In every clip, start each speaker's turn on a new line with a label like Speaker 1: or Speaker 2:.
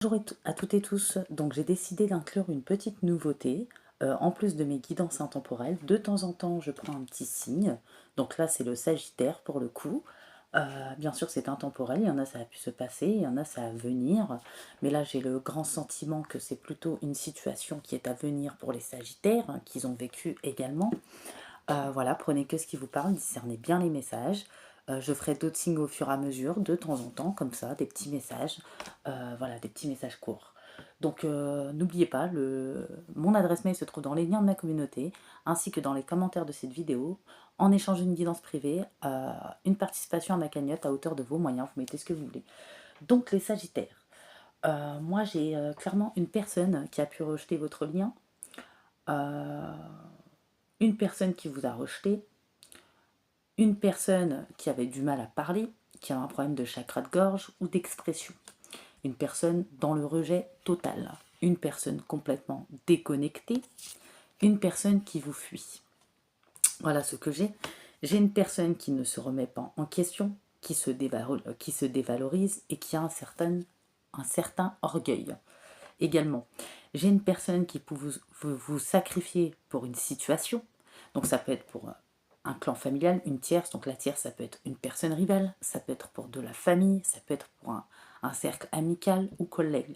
Speaker 1: Bonjour à toutes et tous, donc j'ai décidé d'inclure une petite nouveauté, en plus de mes guidances intemporelles. De temps en temps, je prends un petit signe, donc là c'est le Sagittaire pour le coup. Bien sûr c'est intemporel, il y en a ça a pu se passer, il y en a ça va venir, mais là j'ai le grand sentiment que c'est plutôt une situation qui est à venir pour les Sagittaires, hein, qu'ils ont vécu également. Voilà, prenez que ce qui vous parle, discernez bien les messages. Je ferai d'autres signes au fur et à mesure, de temps en temps, comme ça, des petits messages. Voilà, des petits messages courts. Donc n'oubliez pas, mon adresse mail se trouve dans les liens de ma communauté, ainsi que dans les commentaires de cette vidéo. En échange d'une guidance privée, une participation à ma cagnotte à hauteur de vos moyens, vous mettez ce que vous voulez. Donc les Sagittaires. Moi j'ai clairement une personne qui a pu rejeter votre lien, une personne qui vous a rejeté, une personne qui avait du mal à parler, qui a un problème de chakra de gorge ou d'expression, une personne dans le rejet total, une personne complètement déconnectée, une personne qui vous fuit. Voilà ce que j'ai. J'ai une personne qui ne se remet pas en question, qui se dévalorise et qui a un certain orgueil. Également, j'ai une personne qui peut vous sacrifier pour une situation. Donc ça peut être pour un clan familial, une tierce. Donc la tierce, ça peut être une personne rivale, ça peut être pour de la famille, ça peut être pour un cercle amical ou collègue.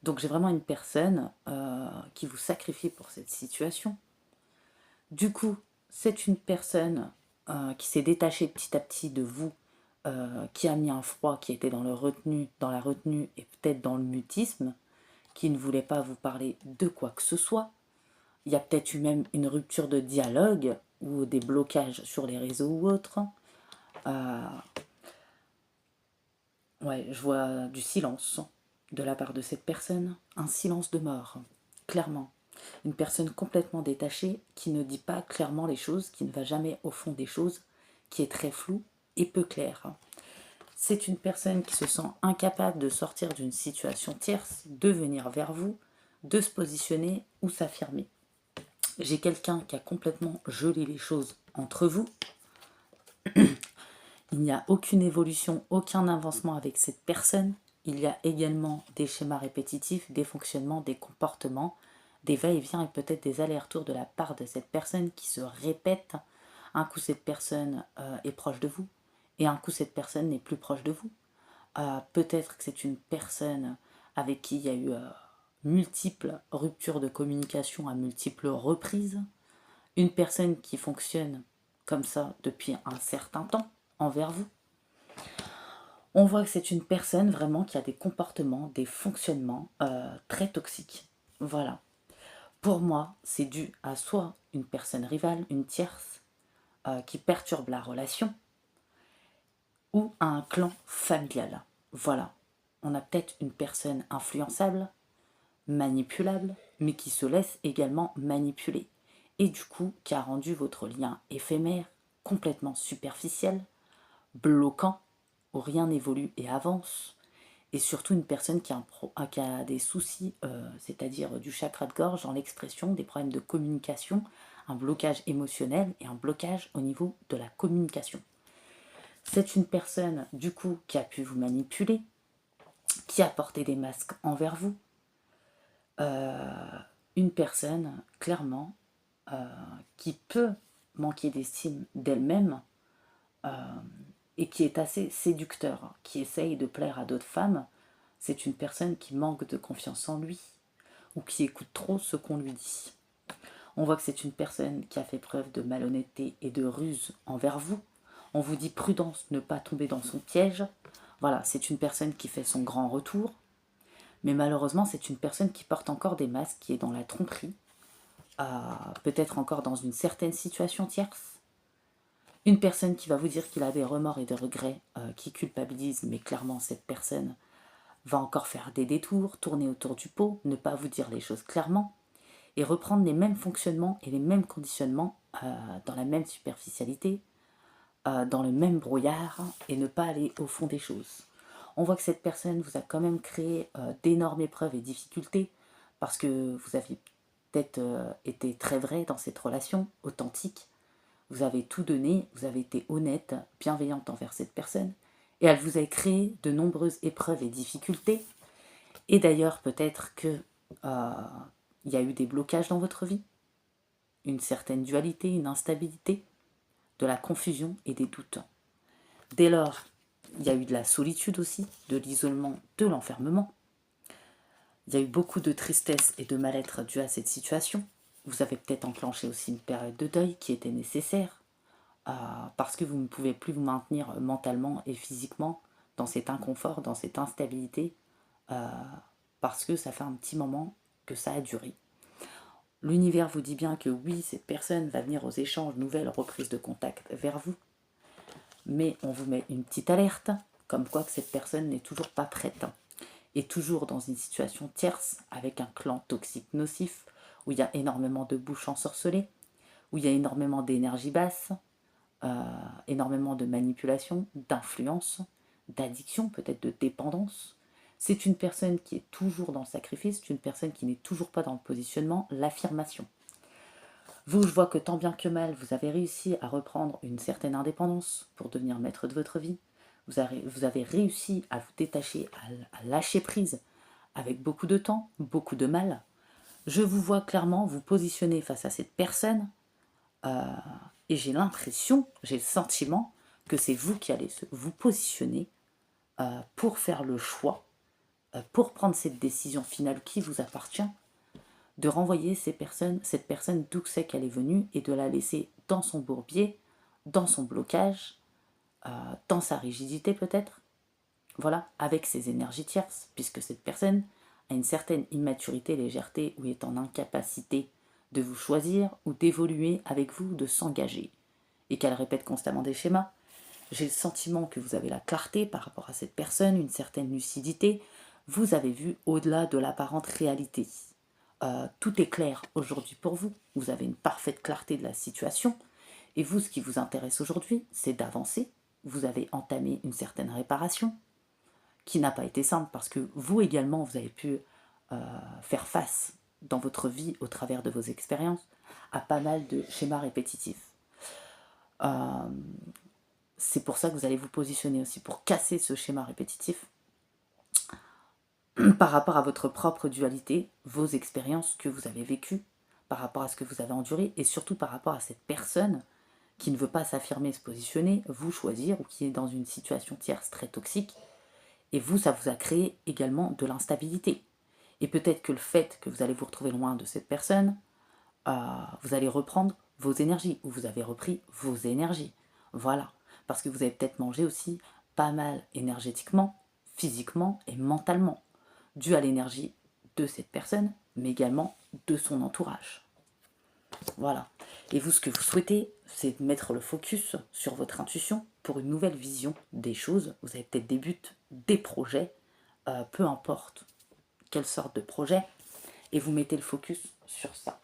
Speaker 1: Donc j'ai vraiment une personne qui vous sacrifie pour cette situation. Du coup, c'est une personne qui s'est détachée petit à petit de vous, qui a mis un froid, qui était dans la retenue et peut-être dans le mutisme, qui ne voulait pas vous parler de quoi que ce soit. Il y a peut-être eu même une rupture de dialogue ou des blocages sur les réseaux ou autres. Ouais, je vois du silence de la part de cette personne, un silence de mort, clairement. Une personne complètement détachée qui ne dit pas clairement les choses, qui ne va jamais au fond des choses, qui est très floue et peu claire. C'est une personne qui se sent incapable de sortir d'une situation tierce, de venir vers vous, de se positionner ou s'affirmer. J'ai quelqu'un qui a complètement gelé les choses entre vous. Il n'y a aucune évolution, aucun avancement avec cette personne. Il y a également des schémas répétitifs, des fonctionnements, des comportements, des va-et-vient et peut-être des allers-retours de la part de cette personne qui se répètent. Un coup, cette personne est proche de vous et un coup, cette personne n'est plus proche de vous. Peut-être que c'est une personne avec qui il y a eu multiples ruptures de communication à multiples reprises. Une personne qui fonctionne comme ça depuis un certain temps envers vous. On voit que c'est une personne vraiment qui a des comportements, des fonctionnements très toxiques. Voilà. Pour moi, c'est dû à soit une personne rivale, une tierce, qui perturbe la relation, ou à un clan familial. Voilà. On a peut-être une personne influençable, manipulable, mais qui se laisse également manipuler. Et du coup, qui a rendu votre lien éphémère, complètement superficiel, bloquant, où rien n'évolue et avance, et surtout une personne qui a des soucis, c'est-à-dire du chakra de gorge dans l'expression, des problèmes de communication, un blocage émotionnel et un blocage au niveau de la communication. C'est une personne, du coup, qui a pu vous manipuler, qui a porté des masques envers vous, une personne, clairement, qui peut manquer d'estime d'elle-même, et qui est assez séducteur, qui essaye de plaire à d'autres femmes. C'est une personne qui manque de confiance en lui ou qui écoute trop ce qu'on lui dit. On voit que c'est une personne qui a fait preuve de malhonnêteté et de ruse envers vous. On vous dit prudence, ne pas tomber dans son piège. Voilà, c'est une personne qui fait son grand retour. Mais malheureusement, c'est une personne qui porte encore des masques, qui est dans la tromperie, peut-être encore dans une certaine situation tierce. Une personne qui va vous dire qu'il a des remords et des regrets, qui culpabilise, mais clairement cette personne va encore faire des détours, tourner autour du pot, ne pas vous dire les choses clairement, et reprendre les mêmes fonctionnements et les mêmes conditionnements dans la même superficialité, dans le même brouillard, et ne pas aller au fond des choses. On voit que cette personne vous a quand même créé d'énormes épreuves et difficultés, parce que vous aviez peut-être été très vrai dans cette relation, authentique, vous avez tout donné, vous avez été honnête, bienveillante envers cette personne, et elle vous a créé de nombreuses épreuves et difficultés, Et d'ailleurs, peut-être que il y a eu des blocages dans votre vie, une certaine dualité, une instabilité, de la confusion et des doutes. Dès lors, il y a eu de la solitude aussi, de l'isolement, de l'enfermement. Il y a eu beaucoup de tristesse et de mal-être dû à cette situation. Vous avez peut-être enclenché aussi une période de deuil qui était nécessaire parce que vous ne pouvez plus vous maintenir mentalement et physiquement dans cet inconfort, dans cette instabilité, parce que ça fait un petit moment que ça a duré. L'univers vous dit bien que oui, cette personne va venir aux échanges, nouvelles reprises de contact vers vous, mais on vous met une petite alerte, comme quoi que cette personne n'est toujours pas prête, et toujours dans une situation tierce, avec un clan toxique nocif, où il y a énormément de bouches ensorcelées, où il y a énormément d'énergie basse, énormément de manipulation, d'influence, d'addiction, peut-être de dépendance. C'est une personne qui est toujours dans le sacrifice, c'est une personne qui n'est toujours pas dans le positionnement, l'affirmation. Vous, je vois que tant bien que mal, vous avez réussi à reprendre une certaine indépendance pour devenir maître de votre vie. Vous avez réussi à vous détacher, à lâcher prise avec beaucoup de temps, beaucoup de mal. Je vous vois clairement vous positionner face à cette personne et j'ai l'impression, j'ai le sentiment que c'est vous qui allez vous positionner pour faire le choix, pour prendre cette décision finale qui vous appartient, de renvoyer cette personne d'où c'est qu'elle est venue et de la laisser dans son bourbier, dans son blocage, dans sa rigidité peut-être, voilà, avec ses énergies tierces, puisque cette personne a une certaine immaturité, légèreté ou est en incapacité de vous choisir ou d'évoluer avec vous, de s'engager, et qu'elle répète constamment des schémas. J'ai le sentiment que vous avez la clarté par rapport à cette personne, une certaine lucidité. Vous avez vu au-delà de l'apparente réalité. Tout est clair aujourd'hui pour vous. Vous avez une parfaite clarté de la situation. Et vous, ce qui vous intéresse aujourd'hui, c'est d'avancer. Vous avez entamé une certaine réparation qui n'a pas été simple parce que vous également, vous avez pu faire face dans votre vie au travers de vos expériences à pas mal de schémas répétitifs. C'est pour ça que vous allez vous positionner aussi pour casser ce schéma répétitif par rapport à votre propre dualité, vos expériences que vous avez vécues, par rapport à ce que vous avez enduré et surtout par rapport à cette personne qui ne veut pas s'affirmer, se positionner, vous choisir ou qui est dans une situation tierce très toxique. Et vous, ça vous a créé également de l'instabilité. Et peut-être que le fait que vous allez vous retrouver loin de cette personne, vous allez reprendre vos énergies ou vous avez repris vos énergies. Voilà. Parce que vous avez peut-être mangé aussi pas mal énergétiquement, physiquement et mentalement, dû à l'énergie de cette personne, mais également de son entourage. Voilà. Et vous, ce que vous souhaitez, c'est mettre le focus sur votre intuition pour une nouvelle vision des choses. Vous avez peut-être des buts, des projets, peu importe quelle sorte de projet, et vous mettez le focus sur ça,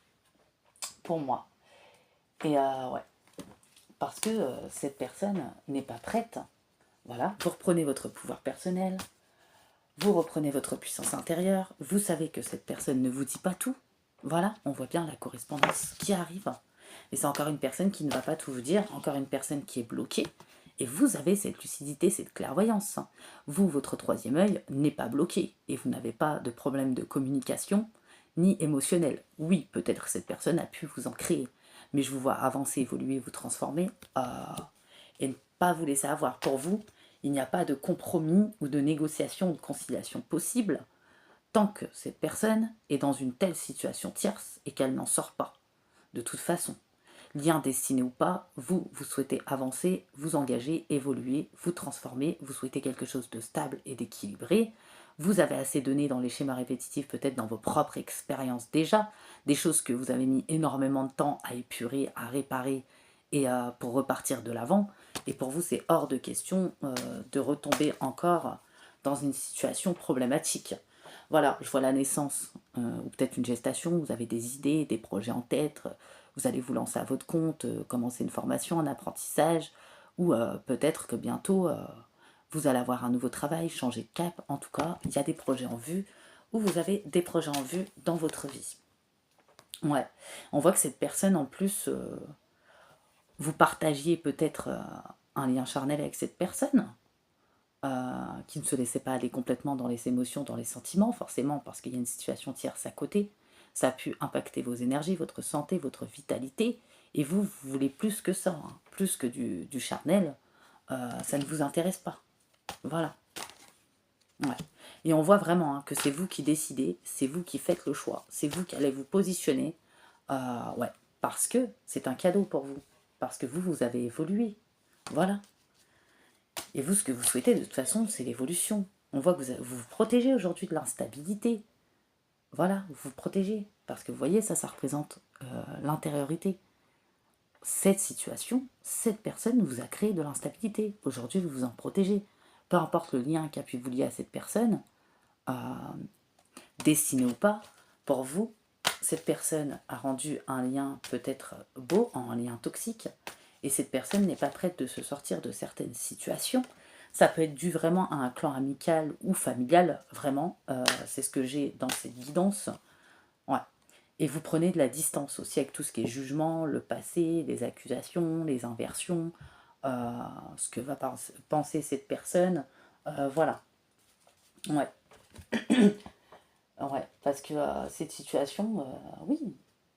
Speaker 1: pour moi. Et ouais, parce que cette personne n'est pas prête. Voilà, vous reprenez votre pouvoir personnel, vous reprenez votre puissance intérieure, vous savez que cette personne ne vous dit pas tout. Voilà, on voit bien la correspondance qui arrive. Et c'est encore une personne qui ne va pas tout vous dire, encore une personne qui est bloquée. Et vous avez cette lucidité, cette clairvoyance. Vous, votre troisième œil n'est pas bloqué et vous n'avez pas de problème de communication ni émotionnel. Oui, peut-être cette personne a pu vous en créer, mais je vous vois avancer, évoluer, vous transformer et ne pas vous laisser avoir. Pour vous, il n'y a pas de compromis ou de négociation ou de conciliation possible tant que cette personne est dans une telle situation tierce et qu'elle n'en sort pas. De toute façon, lien destiné ou pas, vous souhaitez avancer, vous engager, évoluer, vous transformer, vous souhaitez quelque chose de stable et d'équilibré. Vous avez assez donné dans les schémas répétitifs, peut-être dans vos propres expériences déjà, des choses que vous avez mis énormément de temps à épurer, à réparer et pour repartir de l'avant. Et pour vous, c'est hors de question de retomber encore dans une situation problématique. Voilà, je vois la naissance ou peut-être une gestation, vous avez des idées, des projets en tête, vous allez vous lancer à votre compte, commencer une formation, un apprentissage, ou peut-être que bientôt vous allez avoir un nouveau travail, changer de cap. En tout cas, il y a des projets en vue, ou vous avez des projets en vue dans votre vie. Ouais, on voit que cette personne en plus, vous partagiez peut-être un lien charnel avec cette personne. qui ne se laissait pas aller complètement dans les émotions, dans les sentiments, forcément, parce qu'il y a une situation tierce à côté. Ça a pu impacter vos énergies, votre santé, votre vitalité, et vous voulez plus que ça, hein, plus que du charnel, ça ne vous intéresse pas. Voilà. Ouais. Et on voit vraiment, hein, que c'est vous qui décidez, c'est vous qui faites le choix, c'est vous qui allez vous positionner, ouais, parce que c'est un cadeau pour vous, parce que vous avez évolué. Voilà. Et vous, ce que vous souhaitez, de toute façon, c'est l'évolution. On voit que vous vous protégez aujourd'hui de l'instabilité. Voilà, vous vous protégez. Parce que vous voyez, ça représente l'intériorité. Cette situation, cette personne vous a créé de l'instabilité. Aujourd'hui, vous vous en protégez. Peu importe le lien qui a pu vous lier à cette personne, euh, destiné ou pas, pour vous, cette personne a rendu un lien peut-être beau en un lien toxique, et cette personne n'est pas prête de se sortir de certaines situations. Ça peut être dû vraiment à un clan amical ou familial, vraiment, c'est ce que j'ai dans cette guidance. Ouais. Et vous prenez de la distance aussi avec tout ce qui est jugement, le passé, les accusations, les inversions, ce que va penser cette personne. Voilà. Ouais. Ouais, parce que cette situation, oui,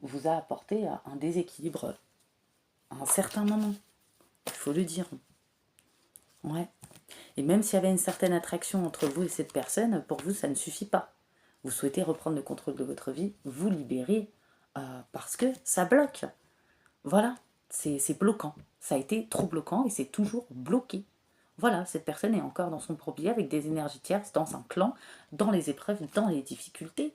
Speaker 1: vous a apporté un déséquilibre à un certain moment. Il faut le dire. Ouais. Et même s'il y avait une certaine attraction entre vous et cette personne, pour vous, ça ne suffit pas. Vous souhaitez reprendre le contrôle de votre vie, vous libérer, parce que ça bloque. Voilà, c'est bloquant. Ça a été trop bloquant et c'est toujours bloqué. Voilà, cette personne est encore dans son propre vie avec des énergies tierces, dans un clan, dans les épreuves, dans les difficultés.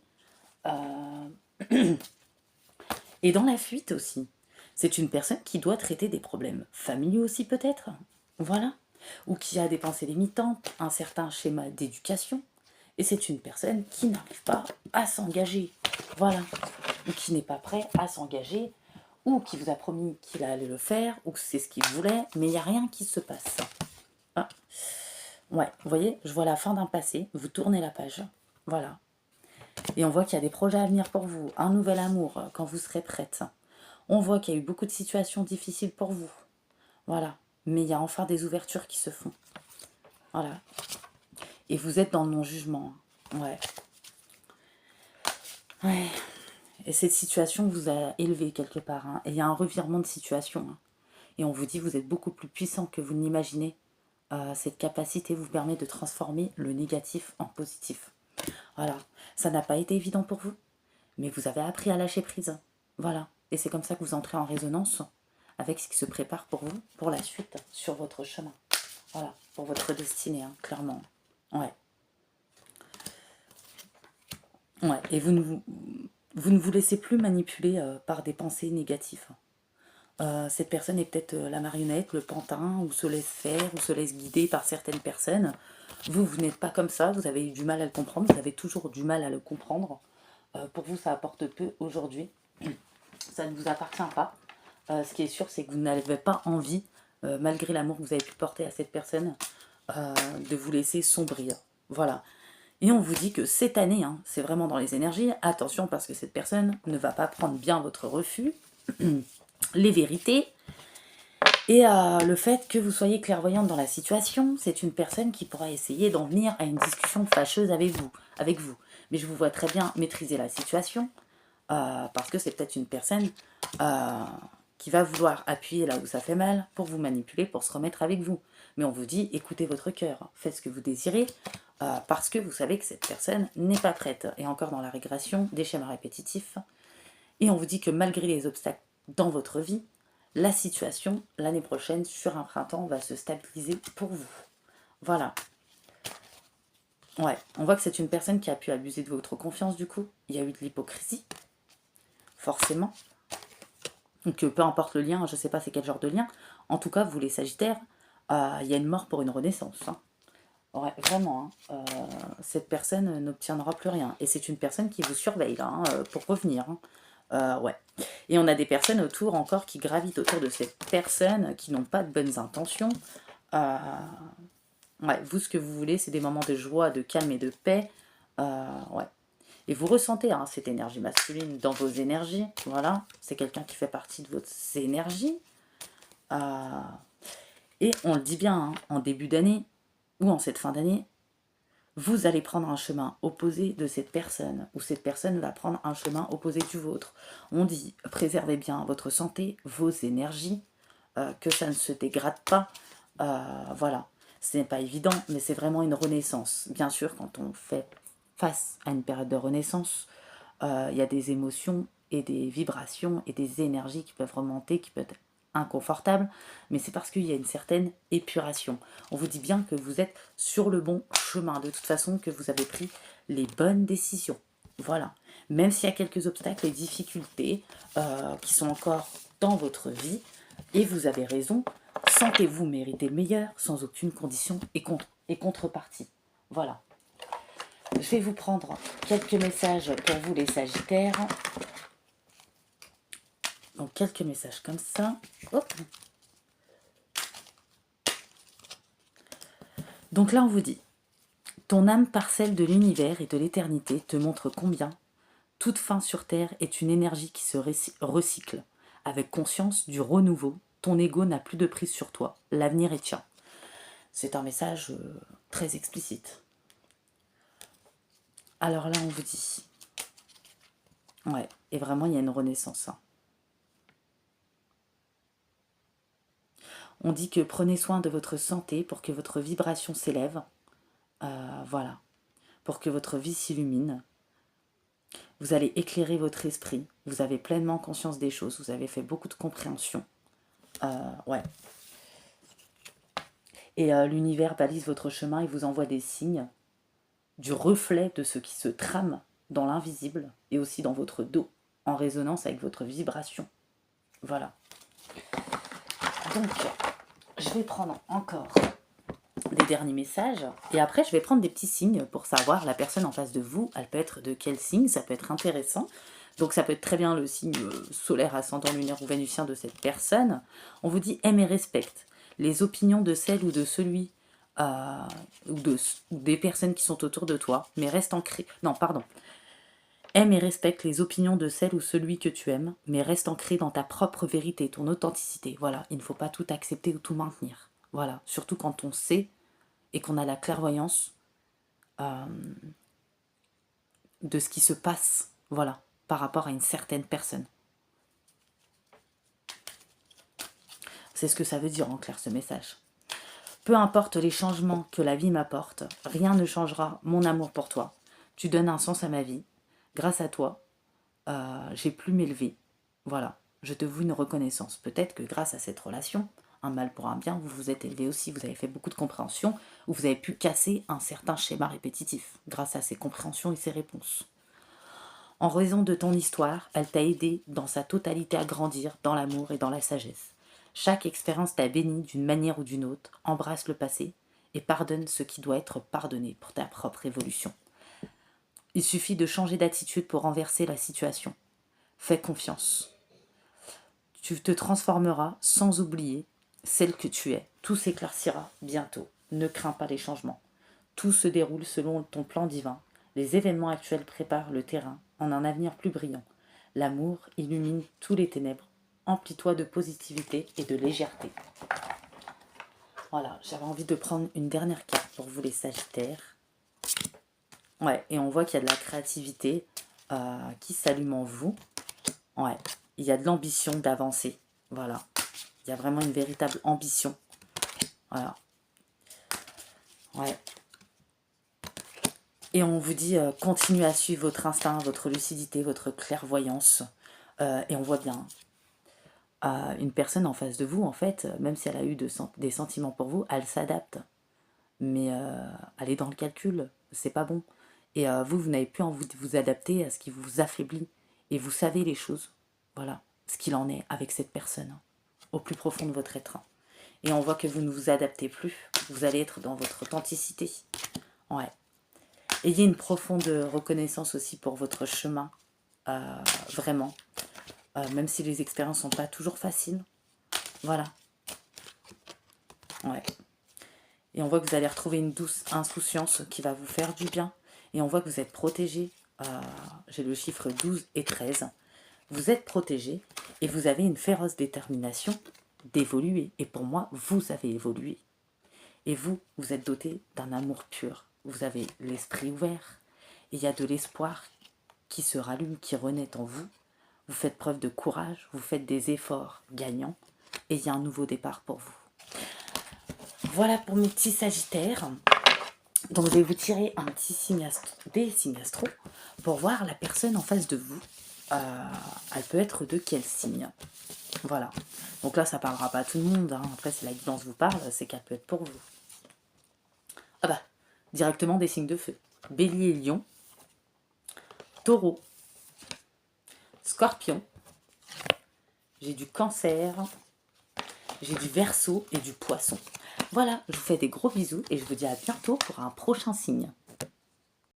Speaker 1: Et dans la fuite aussi. C'est une personne qui doit traiter des problèmes familiaux aussi peut-être. Voilà. Ou qui a des pensées limitantes, un certain schéma d'éducation. Et c'est une personne qui n'arrive pas à s'engager. Voilà. Ou qui n'est pas prêt à s'engager. Ou qui vous a promis qu'il allait le faire. Ou que c'est ce qu'il voulait. Mais il n'y a rien qui se passe. Ah. Ouais, vous voyez, je vois la fin d'un passé. Vous tournez la page. Voilà. Et on voit qu'il y a des projets à venir pour vous. Un nouvel amour quand vous serez prête. On voit qu'il y a eu beaucoup de situations difficiles pour vous. Voilà. Mais il y a enfin des ouvertures qui se font. Voilà. Et vous êtes dans le non-jugement. Ouais. Ouais. Et cette situation vous a élevé quelque part. Hein. Et il y a un revirement de situation. Hein. Et on vous dit vous êtes beaucoup plus puissant que vous ne l'imaginez. Cette capacité vous permet de transformer le négatif en positif. Voilà. Ça n'a pas été évident pour vous. Mais vous avez appris à lâcher prise. Voilà. Et c'est comme ça que vous entrez en résonance avec ce qui se prépare pour vous, pour la suite, sur votre chemin. Voilà, pour votre destinée, hein, clairement. Ouais. Ouais, et vous ne vous laissez plus manipuler par des pensées négatives. Cette personne est peut-être la marionnette, le pantin, ou se laisse faire, ou se laisse guider par certaines personnes. Vous n'êtes pas comme ça, vous avez eu du mal à le comprendre, vous avez toujours du mal à le comprendre. Pour vous, ça apporte peu aujourd'hui. Ça ne vous appartient pas. Ce qui est sûr, c'est que vous n'avez pas envie, malgré l'amour que vous avez pu porter à cette personne, de vous laisser sombrir. Voilà. Et on vous dit que cette année, hein, c'est vraiment dans les énergies, attention parce que cette personne ne va pas prendre bien votre refus, les vérités, et le fait que vous soyez clairvoyante dans la situation, c'est une personne qui pourra essayer d'en venir à une discussion fâcheuse avec vous. Mais je vous vois très bien maîtriser la situation, parce que c'est peut-être une personne qui va vouloir appuyer là où ça fait mal pour vous manipuler, pour se remettre avec vous. Mais on vous dit, écoutez votre cœur, faites ce que vous désirez, parce que vous savez que cette personne n'est pas prête. Et encore dans la régression, des schémas répétitifs. Et on vous dit que malgré les obstacles dans votre vie, la situation, l'année prochaine, sur un printemps, va se stabiliser pour vous. Voilà. Ouais, on voit que c'est une personne qui a pu abuser de votre confiance du coup. Il y a eu de l'hypocrisie, forcément. Donc peu importe le lien, je ne sais pas c'est quel genre de lien. En tout cas, vous les Sagittaires, il y a une mort pour une renaissance. Hein. Ouais, vraiment. Hein. Cette personne n'obtiendra plus rien. Et c'est une personne qui vous surveille là, hein, pour revenir. Hein. Ouais. Et on a des personnes autour encore qui gravitent autour de cette personne, qui n'ont pas de bonnes intentions. Ouais, vous, ce que vous voulez, c'est des moments de joie, de calme et de paix. Ouais. Et vous ressentez hein, cette énergie masculine dans vos énergies. Voilà, c'est quelqu'un qui fait partie de vos énergies. Et on le dit bien, hein, en début d'année, ou en cette fin d'année, vous allez prendre un chemin opposé de cette personne, ou cette personne va prendre un chemin opposé du vôtre. On dit, préservez bien votre santé, vos énergies, que ça ne se dégrade pas. Voilà, ce n'est pas évident, mais c'est vraiment une renaissance. Bien sûr, quand on fait face à une période de renaissance, il y a des émotions et des vibrations et des énergies qui peuvent remonter, qui peuvent être inconfortables, mais c'est parce qu'il y a une certaine épuration. On vous dit bien que vous êtes sur le bon chemin, de toute façon, que vous avez pris les bonnes décisions. Voilà. Même s'il y a quelques obstacles et difficultés qui sont encore dans votre vie, et vous avez raison, sentez-vous mériter le meilleur sans aucune condition et contrepartie. Voilà. Je vais vous prendre quelques messages pour vous les Sagittaires. Donc quelques messages comme ça. Hop. Donc là on vous dit, ton âme parcelle de l'univers et de l'éternité te montre combien toute fin sur terre est une énergie qui se recycle. Avec conscience du renouveau, ton ego n'a plus de prise sur toi. L'avenir est tien. C'est un message très explicite. Alors là, on vous dit... Ouais, et vraiment, il y a une renaissance. Hein. On dit que prenez soin de votre santé pour que votre vibration s'élève. Voilà. Pour que votre vie s'illumine. Vous allez éclairer votre esprit. Vous avez pleinement conscience des choses. Vous avez fait beaucoup de compréhension. Ouais. Et l'univers balise votre chemin et vous envoie des signes, du reflet de ce qui se trame dans l'invisible et aussi dans votre dos, en résonance avec votre vibration. Voilà. Donc, je vais prendre encore des derniers messages et après je vais prendre des petits signes pour savoir la personne en face de vous, elle peut être de quel signe, ça peut être intéressant. Donc ça peut être très bien le signe solaire, ascendant, lunaire ou vénusien de cette personne. On vous dit aime et respecte les opinions de celle ou de celui ou des personnes qui sont autour de toi, mais reste ancré. Non, pardon. Aime et respecte les opinions de celle ou celui que tu aimes, mais reste ancré dans ta propre vérité, ton authenticité. Voilà, il ne faut pas tout accepter ou tout maintenir. Voilà, surtout quand on sait et qu'on a la clairvoyance de ce qui se passe, voilà, par rapport à une certaine personne. C'est ce que ça veut dire en clair ce message. Peu importe les changements que la vie m'apporte, rien ne changera mon amour pour toi. Tu donnes un sens à ma vie. Grâce à toi, j'ai pu m'élever. Voilà, je te voue une reconnaissance. Peut-être que grâce à cette relation, un mal pour un bien, vous vous êtes élevé aussi, vous avez fait beaucoup de compréhension, ou vous avez pu casser un certain schéma répétitif grâce à ces compréhensions et ces réponses. En raison de ton histoire, elle t'a aidé dans sa totalité à grandir dans l'amour et dans la sagesse. Chaque expérience t'a béni d'une manière ou d'une autre. Embrasse le passé et pardonne ce qui doit être pardonné pour ta propre évolution. Il suffit de changer d'attitude pour renverser la situation. Fais confiance. Tu te transformeras sans oublier celle que tu es. Tout s'éclaircira bientôt. Ne crains pas les changements. Tout se déroule selon ton plan divin. Les événements actuels préparent le terrain en un avenir plus brillant. L'amour illumine tous les ténèbres. Emplis-toi de positivité et de légèreté. Voilà, j'avais envie de prendre une dernière carte pour vous les Sagittaires. Ouais, et on voit qu'il y a de la créativité qui s'allume en vous. Ouais, il y a de l'ambition d'avancer. Voilà, il y a vraiment une véritable ambition. Voilà. Ouais. Et on vous dit, continuez à suivre votre instinct, votre lucidité, votre clairvoyance. Et on voit bien une personne en face de vous, en fait, même si elle a eu des sentiments pour vous, elle s'adapte. Mais elle est dans le calcul, c'est pas bon. Et vous n'avez plus envie de vous adapter à ce qui vous affaiblit. Et vous savez les choses, voilà, ce qu'il en est avec cette personne, au plus profond de votre être. Et on voit que vous ne vous adaptez plus, vous allez être dans votre authenticité. Ouais. Ayez une profonde reconnaissance aussi pour votre chemin, vraiment. Même si les expériences sont pas toujours faciles. Voilà. Ouais. Et on voit que vous allez retrouver une douce insouciance qui va vous faire du bien. Et on voit que vous êtes protégé. J'ai le chiffre 12 et 13. Vous êtes protégé et vous avez une féroce détermination d'évoluer. Et pour moi, vous avez évolué. Et vous, vous êtes doté d'un amour pur. Vous avez l'esprit ouvert. Et il y a de l'espoir qui se rallume, qui renaît en vous. Vous faites preuve de courage, vous faites des efforts gagnants. Et il y a un nouveau départ pour vous. Voilà pour mes petits sagittaires. Donc je vais vous tirer un petit signe des signes astro pour voir la personne en face de vous. Elle peut être de quel signe. Voilà. Donc là, ça parlera pas à tout le monde. Hein. Après, si la guidance vous parle, c'est qu'elle peut être pour vous. Ah bah, directement des signes de feu. Bélier et Lion. Taureau. Scorpion. J'ai du Cancer. J'ai du Verseau et du Poisson. Voilà, je vous fais des gros bisous et je vous dis à bientôt pour un prochain signe.